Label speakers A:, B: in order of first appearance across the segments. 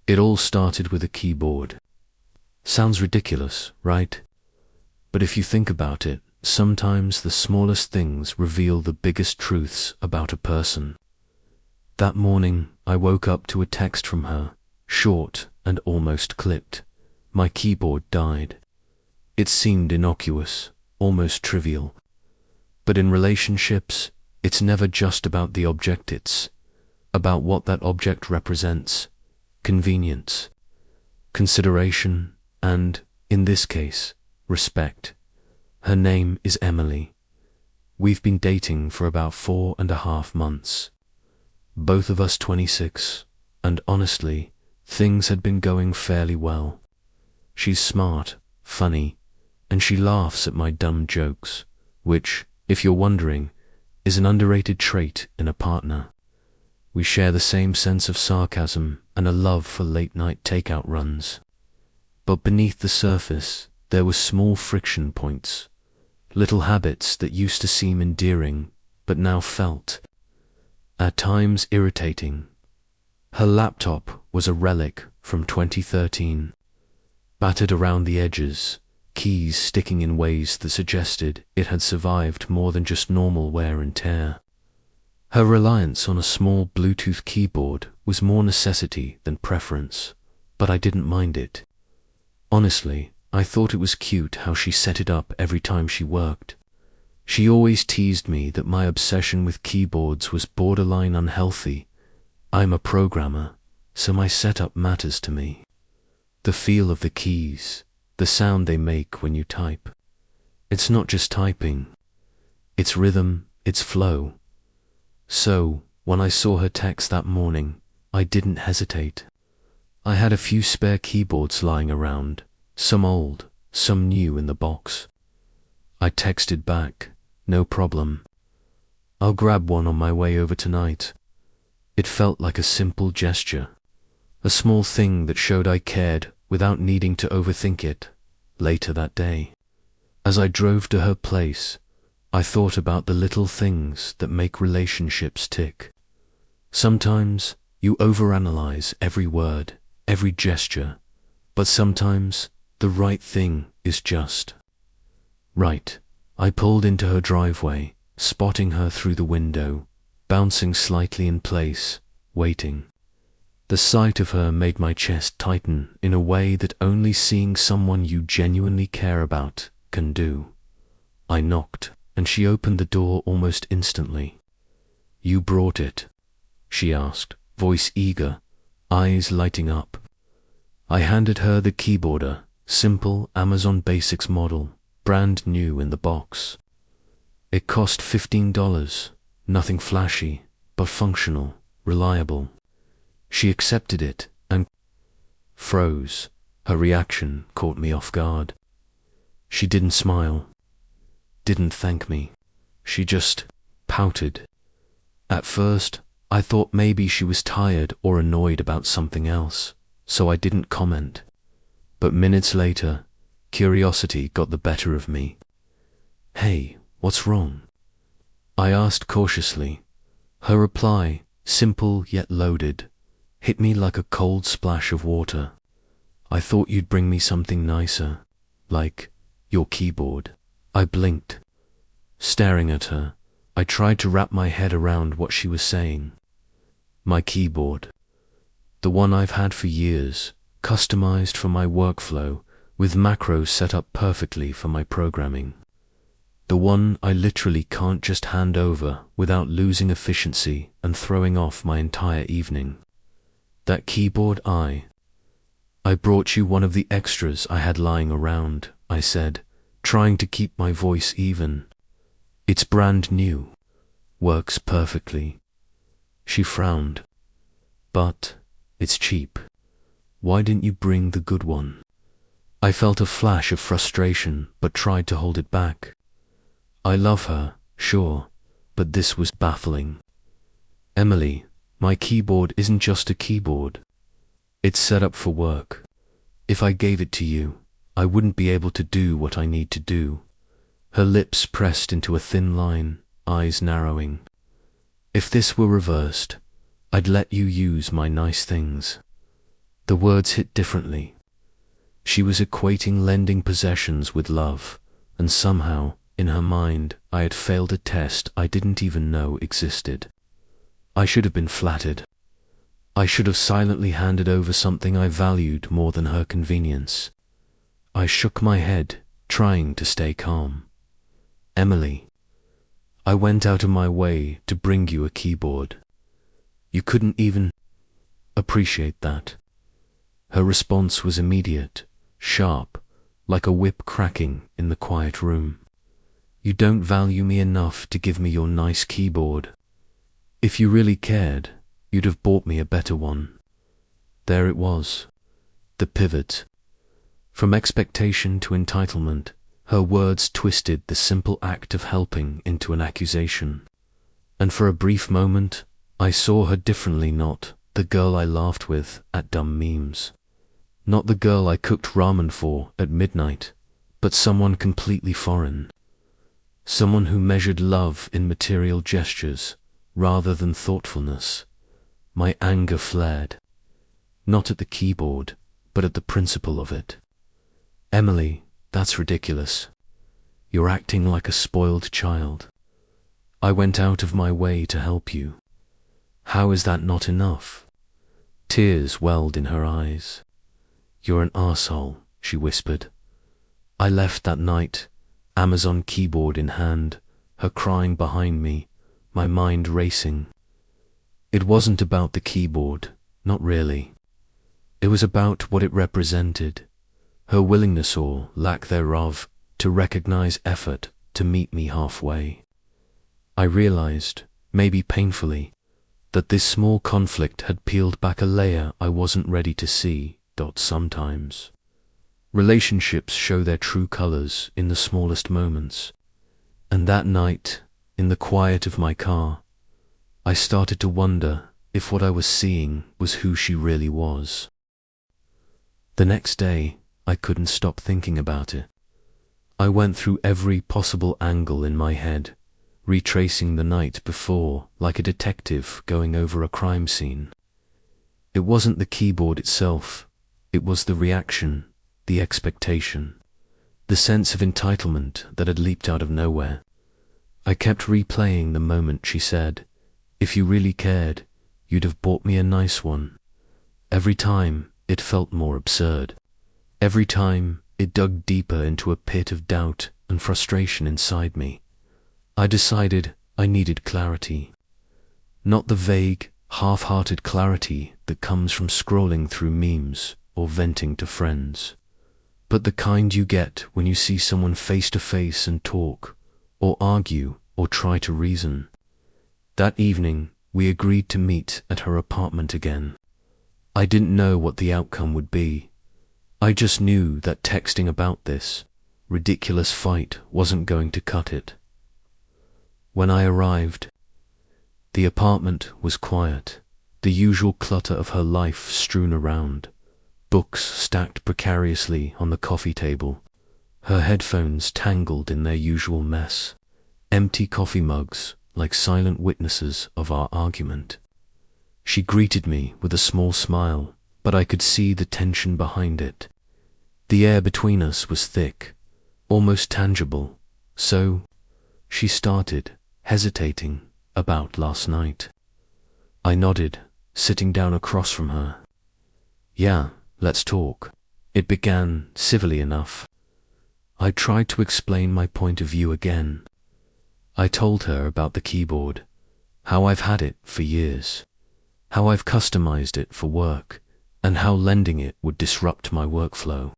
A: It all started with a keyboard. Sounds ridiculous, right? But if you think about it, sometimes the smallest things reveal the biggest truths about a person. That morning, I woke up to a text from her, short and almost clipped. My keyboard died. It seemed innocuous, almost trivial. But in relationships, it's never just about the object, it's about what that object represents: convenience, consideration, and, in this case, respect. Her name is Emily. We've been dating for about 4.5 months. Both of us 26, and honestly, things had been going fairly well. She's smart, funny, and she laughs at my dumb jokes, which, if you're wondering, is an underrated trait in a partner. We share the same sense of sarcasm and a love for late-night takeout runs. But beneath the surface, there were small friction points, little habits that used to seem endearing, but now felt, at times, irritating. Her laptop was a relic from 2013, battered around the edges, keys sticking in ways that suggested it had survived more than just normal wear and tear. Her reliance on a small Bluetooth keyboard was more necessity than preference, but I didn't mind it. Honestly, I thought it was cute how she set it up every time she worked. She always teased me that my obsession with keyboards was borderline unhealthy. I'm a programmer, so my setup matters to me. The feel of the keys, the sound they make when you type. It's not just typing. It's rhythm, it's flow. So, when I saw her text that morning, I didn't hesitate. I had a few spare keyboards lying around, some old, some new in the box. I texted back, "No problem. I'll grab one on my way over tonight." It felt like a simple gesture, a small thing that showed I cared without needing to overthink it. Later that day, as I drove to her place, I thought about the little things that make relationships tick. Sometimes you overanalyze every word, every gesture, but sometimes the right thing is just right. I pulled into her driveway, spotting her through the window, bouncing slightly in place, waiting. The sight of her made my chest tighten in a way that only seeing someone you genuinely care about can do. I knocked, and she opened the door almost instantly. "You brought it?" she asked, voice eager, eyes lighting up. I handed her the keyboarder, simple Amazon Basics model, brand new in the box. It cost $15, nothing flashy, but functional, reliable. She accepted it and froze. Her reaction caught me off guard. She didn't smile, didn't thank me. She just pouted. At first, I thought maybe she was tired or annoyed about something else, so I didn't comment. But minutes later, curiosity got the better of me. "Hey, what's wrong?" I asked cautiously. Her reply, simple yet loaded, hit me like a cold splash of water. "I thought you'd bring me something nicer, like your keyboard." I blinked. Staring at her, I tried to wrap my head around what she was saying. My keyboard. The one I've had for years, customized for my workflow, with macros set up perfectly for my programming. The one I literally can't just hand over without losing efficiency and throwing off my entire evening. That keyboard I brought you one of the extras I had lying around, I said, trying to keep my voice even. "It's brand new. Works perfectly." She frowned. "But it's cheap. Why didn't you bring the good one?" I felt a flash of frustration, but tried to hold it back. I love her, sure, but this was baffling. "Emily, my keyboard isn't just a keyboard. It's set up for work. If I gave it to you, I wouldn't be able to do what I need to do." Her lips pressed into a thin line, eyes narrowing. "If this were reversed, I'd let you use my nice things." The words hit differently. She was equating lending possessions with love, and somehow, in her mind, I had failed a test I didn't even know existed. I should have been flattered. I should have silently handed over something I valued more than her convenience. I shook my head, trying to stay calm. Emily, I went out of my way to bring you a keyboard. You couldn't even appreciate that. Her response was immediate, sharp, like a whip cracking in the quiet room. You don't value me enough to give me your nice keyboard. If you really cared, you'd have bought me a better one. There it was, the pivot. From expectation to entitlement, her words twisted the simple act of helping into an accusation. And for a brief moment, I saw her differently, not the girl I laughed with at dumb memes. Not the girl I cooked ramen for at midnight, but someone completely foreign. Someone who measured love in material gestures rather than thoughtfulness. My anger flared, not at the keyboard, but at the principle of it. Emily, that's ridiculous. You're acting like a spoiled child. I went out of my way to help you. How is that not enough? Tears welled in her eyes. You're an arsehole, she whispered. I left that night, Amazon keyboard in hand, her crying behind me, my mind racing. It wasn't about the keyboard, not really. It was about what it represented, her willingness or lack thereof to recognize effort to meet me halfway. I realized, maybe painfully, that this small conflict had peeled back a layer I wasn't ready to see. Sometimes relationships show their true colors in the smallest moments, and that night, in the quiet of my car, I started to wonder if what I was seeing was who she really was. The next day, I couldn't stop thinking about it. I went through every possible angle in my head, retracing the night before like a detective going over a crime scene. It wasn't the keyboard itself. It was the reaction, the expectation, the sense of entitlement that had leaped out of nowhere. I kept replaying the moment she said, "If you really cared, you'd have bought me a nice one." Every time, it felt more absurd. Every time, it dug deeper into a pit of doubt and frustration inside me. I decided I needed clarity. Not the vague, half-hearted clarity that comes from scrolling through memes or venting to friends, but the kind you get when you see someone face to face and talk, or argue, or try to reason. That evening, we agreed to meet at her apartment again. I didn't know what the outcome would be. I just knew that texting about this ridiculous fight wasn't going to cut it. When I arrived, the apartment was quiet, the usual clutter of her life strewn around. Books stacked precariously on the coffee table, her headphones tangled in their usual mess, empty coffee mugs like silent witnesses of our argument. She greeted me with a small smile, but I could see the tension behind it. The air between us was thick, almost tangible, so she started, hesitating, about last night. I nodded, sitting down across from her. "Yeah, let's talk." It began civilly enough. I tried to explain my point of view again. I told her about the keyboard, how I've had it for years, how I've customized it for work, and how lending it would disrupt my workflow.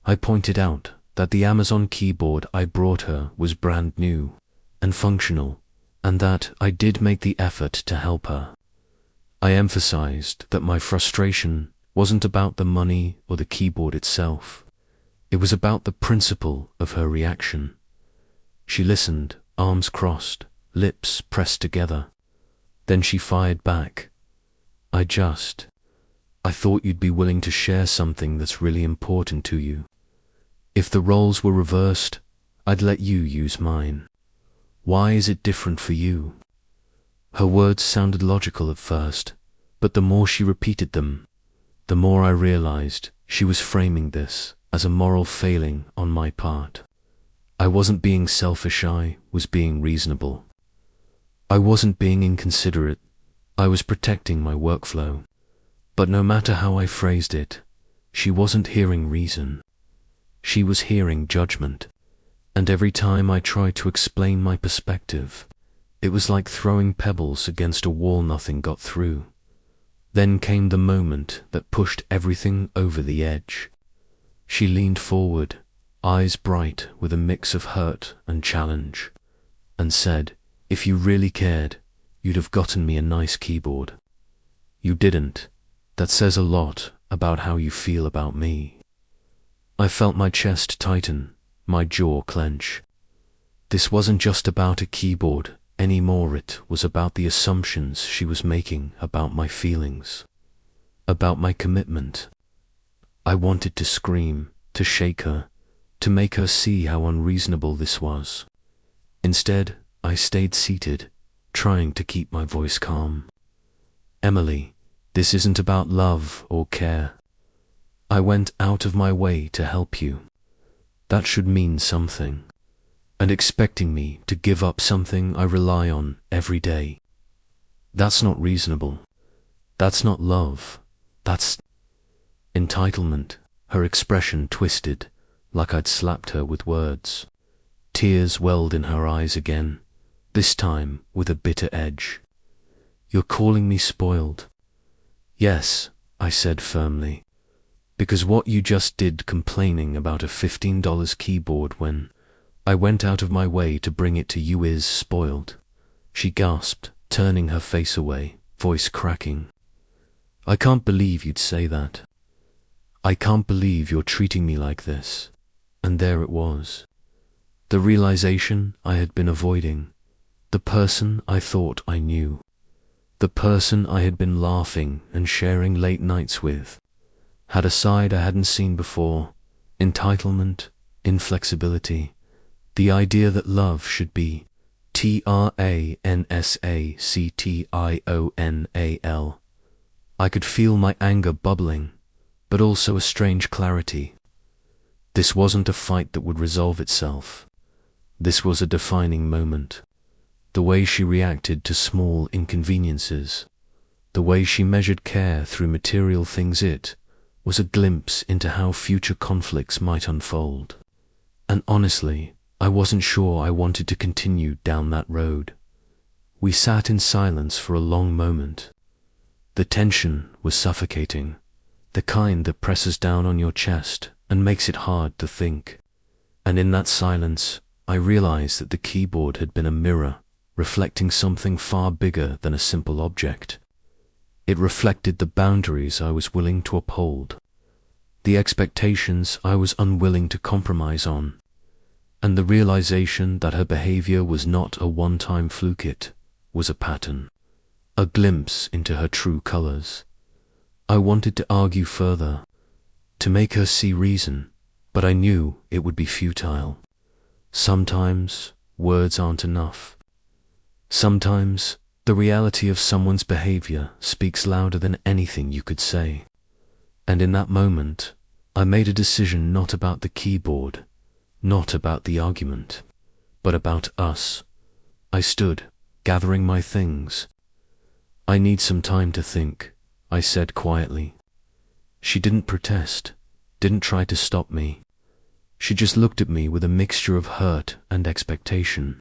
A: I pointed out that the Amazon keyboard I brought her was brand new and functional, and that I did make the effort to help her. I emphasized that my frustration wasn't about the money or the keyboard itself. It was about the principle of her reaction. She listened, arms crossed, lips pressed together. Then she fired back. I thought you'd be willing to share something that's really important to you. If the roles were reversed, I'd let you use mine. Why is it different for you?" Her words sounded logical at first, but the more she repeated them, the more I realized she was framing this as a moral failing on my part. I wasn't being selfish, I was being reasonable. I wasn't being inconsiderate, I was protecting my workflow. But no matter how I phrased it, she wasn't hearing reason. She was hearing judgment. And every time I tried to explain my perspective, it was like throwing pebbles against a wall. Nothing got through. Then came the moment that pushed everything over the edge. She leaned forward, eyes bright with a mix of hurt and challenge, and said, "If you really cared, you'd have gotten me a nice keyboard. You didn't. That says a lot about how you feel about me." I felt my chest tighten, my jaw clench. This wasn't just about a keyboard anymore, it was about the assumptions she was making about my feelings, about my commitment. I wanted to scream, to shake her, to make her see how unreasonable this was. Instead, I stayed seated, trying to keep my voice calm. "Emily, this isn't about love or care. I went out of my way to help you. That should mean something. And expecting me to give up something I rely on every day, that's not reasonable. That's not love. That's entitlement." Her expression twisted, like I'd slapped her with words. Tears welled in her eyes again, this time with a bitter edge. "You're calling me spoiled?" "Yes," I said firmly, "because what you just did complaining about a $15 keyboard when I went out of my way to bring it to you is spoiled." She gasped, turning her face away, voice cracking. "I can't believe you'd say that. I can't believe you're treating me like this." And there it was. The realization I had been avoiding. The person I thought I knew. The person I had been laughing and sharing late nights with had a side I hadn't seen before. Entitlement, inflexibility, the idea that love should be transactional. I could feel my anger bubbling, but also a strange clarity. This wasn't a fight that would resolve itself. This was a defining moment. The way she reacted to small inconveniences, the way she measured care through material things, it was a glimpse into how future conflicts might unfold. And honestly, I wasn't sure I wanted to continue down that road. We sat in silence for a long moment. The tension was suffocating, the kind that presses down on your chest and makes it hard to think. And in that silence, I realized that the keyboard had been a mirror, reflecting something far bigger than a simple object. It reflected the boundaries I was willing to uphold, the expectations I was unwilling to compromise on, and the realization that her behavior was not a one-time fluke, it was a pattern, a glimpse into her true colors. I wanted to argue further, to make her see reason, but I knew it would be futile. Sometimes words aren't enough. Sometimes the reality of someone's behavior speaks louder than anything you could say. And in that moment, I made a decision not about the keyboard, not about the argument, but about us. I stood, gathering my things. "I need some time to think," I said quietly. She didn't protest, didn't try to stop me. She just looked at me with a mixture of hurt and expectation.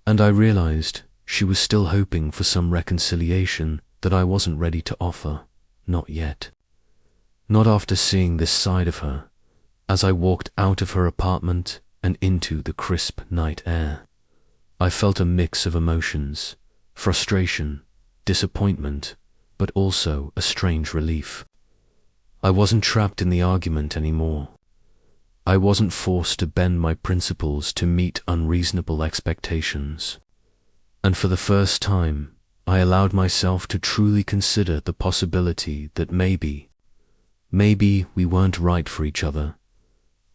A: And I realized she was still hoping for some reconciliation that I wasn't ready to offer, not yet. Not after seeing this side of her. As I walked out of her apartment and into the crisp night air, I felt a mix of emotions, frustration, disappointment, but also a strange relief. I wasn't trapped in the argument anymore. I wasn't forced to bend my principles to meet unreasonable expectations. And for the first time, I allowed myself to truly consider the possibility that maybe we weren't right for each other.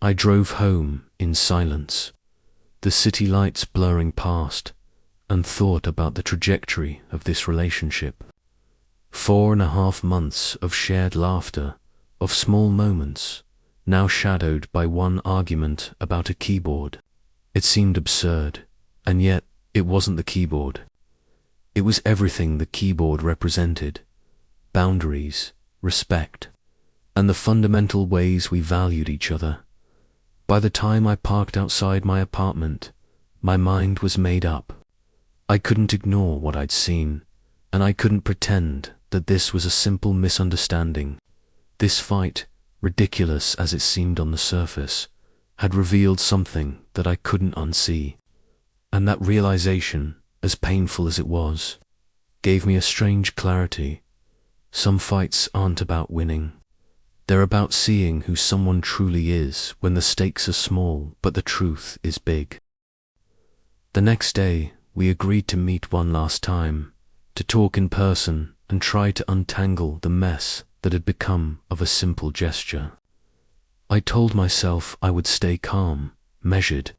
A: I drove home in silence, the city lights blurring past, and thought about the trajectory of this relationship. 4.5 months of shared laughter, of small moments, now shadowed by one argument about a keyboard. It seemed absurd, and yet it wasn't the keyboard. It was everything the keyboard represented: boundaries, respect, and the fundamental ways we valued each other. By the time I parked outside my apartment, my mind was made up. I couldn't ignore what I'd seen, and I couldn't pretend that this was a simple misunderstanding. This fight, ridiculous as it seemed on the surface, had revealed something that I couldn't unsee. And that realization, as painful as it was, gave me a strange clarity. Some fights aren't about winning. They're about seeing who someone truly is when the stakes are small but the truth is big. The next day, we agreed to meet one last time, to talk in person and try to untangle the mess that had become of a simple gesture. I told myself I would stay calm, measured,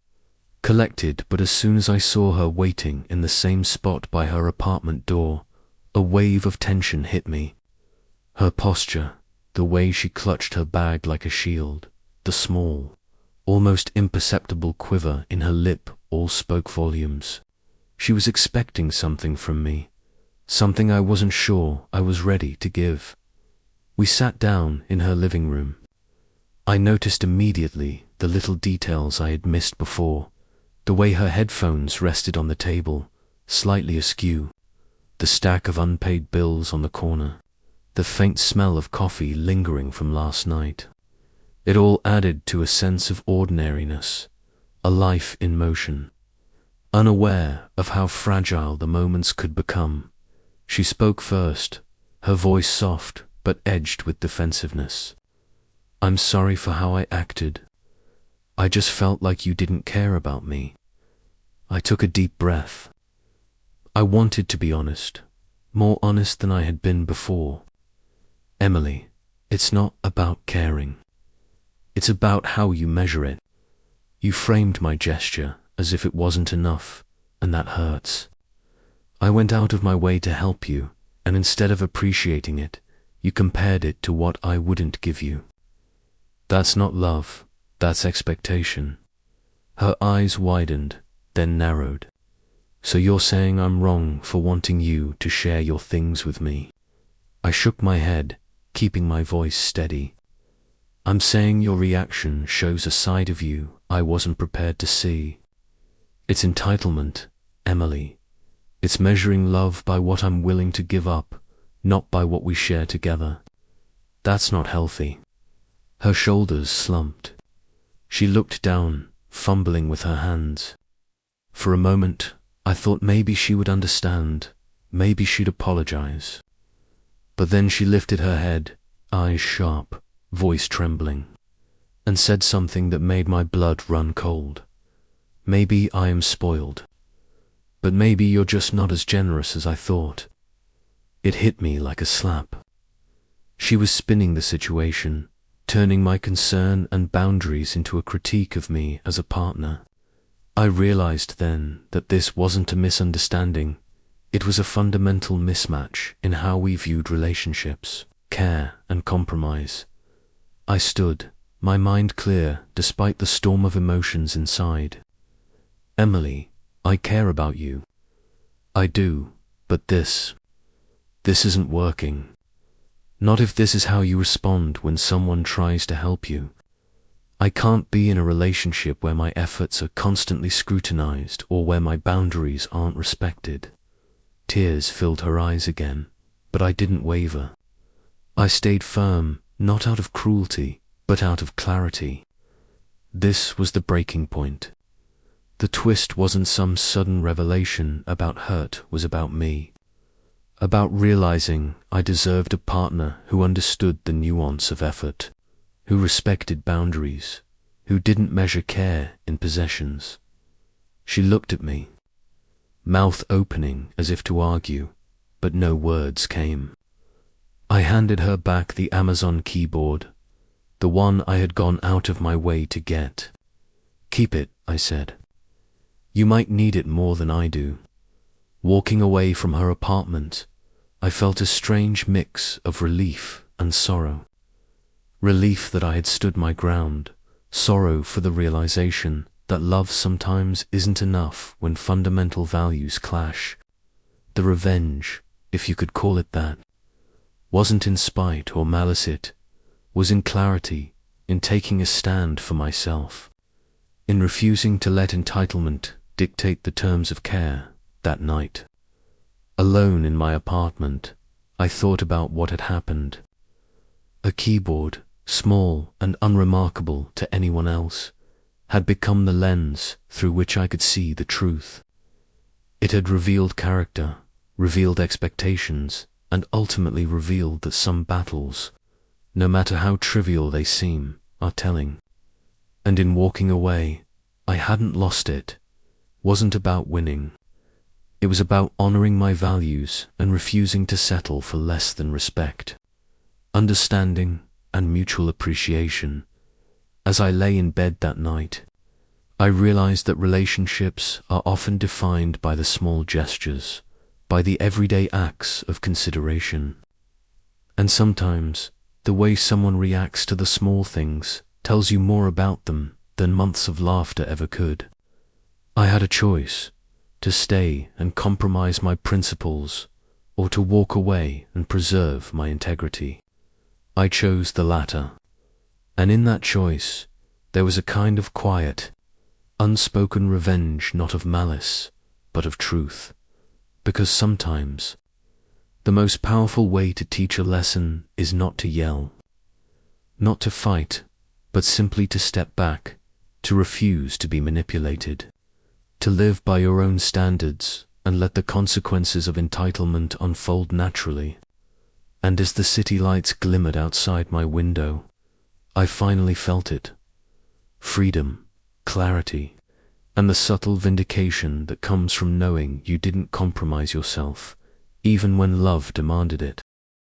A: collected, but as soon as I saw her waiting in the same spot by her apartment door, a wave of tension hit me. Her posture, the way she clutched her bag like a shield, the small, almost imperceptible quiver in her lip, all spoke volumes. She was expecting something from me, something I wasn't sure I was ready to give. We sat down in her living room. I noticed immediately the little details I had missed before: the way her headphones rested on the table, slightly askew, the stack of unpaid bills on the corner, the faint smell of coffee lingering from last night. It all added to a sense of ordinariness, a life in motion. Unaware of how fragile the moments could become, she spoke first, her voice soft but edged with defensiveness. "I'm sorry for how I acted. I just felt like you didn't care about me." I took a deep breath. I wanted to be honest, more honest than I had been before. "Emily, it's not about caring. It's about how you measure it. You framed my gesture as if it wasn't enough, and that hurts. I went out of my way to help you, and instead of appreciating it, you compared it to what I wouldn't give you. That's not love, that's expectation." Her eyes widened, then narrowed. "So you're saying I'm wrong for wanting you to share your things with me?" I shook my head, keeping my voice steady. "I'm saying your reaction shows a side of you I wasn't prepared to see. It's entitlement, Emily. It's measuring love by what I'm willing to give up, not by what we share together. That's not healthy." Her shoulders slumped. She looked down, fumbling with her hands. For a moment, I thought maybe she would understand, maybe she'd apologize. But then she lifted her head, eyes sharp, voice trembling, and said something that made my blood run cold. "Maybe I am spoiled, but maybe you're just not as generous as I thought." It hit me like a slap. She was spinning the situation, turning my concern and boundaries into a critique of me as a partner. I realized then that this wasn't a misunderstanding. It was a fundamental mismatch in how we viewed relationships, care, and compromise. I stood, my mind clear despite the storm of emotions inside. "Emily, I care about you. I do, but this isn't working. Not if this is how you respond when someone tries to help you. I can't be in a relationship where my efforts are constantly scrutinized or where my boundaries aren't respected." Tears filled her eyes again, but I didn't waver. I stayed firm, not out of cruelty, but out of clarity. This was the breaking point. The twist wasn't some sudden revelation about hurt, was about me. About realizing I deserved a partner who understood the nuance of effort, who respected boundaries, who didn't measure care in possessions. She looked at me, mouth opening as if to argue, but no words came. I handed her back the Amazon keyboard, the one I had gone out of my way to get. "Keep it," I said. "You might need it more than I do." Walking away from her apartment, I felt a strange mix of relief and sorrow. Relief that I had stood my ground, sorrow for the realization that love sometimes isn't enough when fundamental values clash. The revenge, if you could call it that, wasn't in spite or malice, it was in clarity, in taking a stand for myself, in refusing to let entitlement dictate the terms of care. That night, alone in my apartment, I thought about what had happened. A keyboard, small and unremarkable to anyone else, had become the lens through which I could see the truth. It had revealed character, revealed expectations, and ultimately revealed that some battles, no matter how trivial they seem, are telling. And in walking away, I hadn't lost it. Wasn't about winning. It was about honoring my values and refusing to settle for less than respect, understanding, and mutual appreciation. As I lay in bed that night, I realized that relationships are often defined by the small gestures, by the everyday acts of consideration. And sometimes, the way someone reacts to the small things tells you more about them than months of laughter ever could. I had a choice: to stay and compromise my principles, or to walk away and preserve my integrity. I chose the latter, and in that choice there was a kind of quiet, unspoken revenge, not of malice, but of truth, because sometimes the most powerful way to teach a lesson is not to yell, not to fight, but simply to step back, to refuse to be manipulated, to live by your own standards and let the consequences of entitlement unfold naturally. And as the city lights glimmered outside my window, I finally felt it. Freedom, clarity, and the subtle vindication that comes from knowing you didn't compromise yourself, even when love demanded it.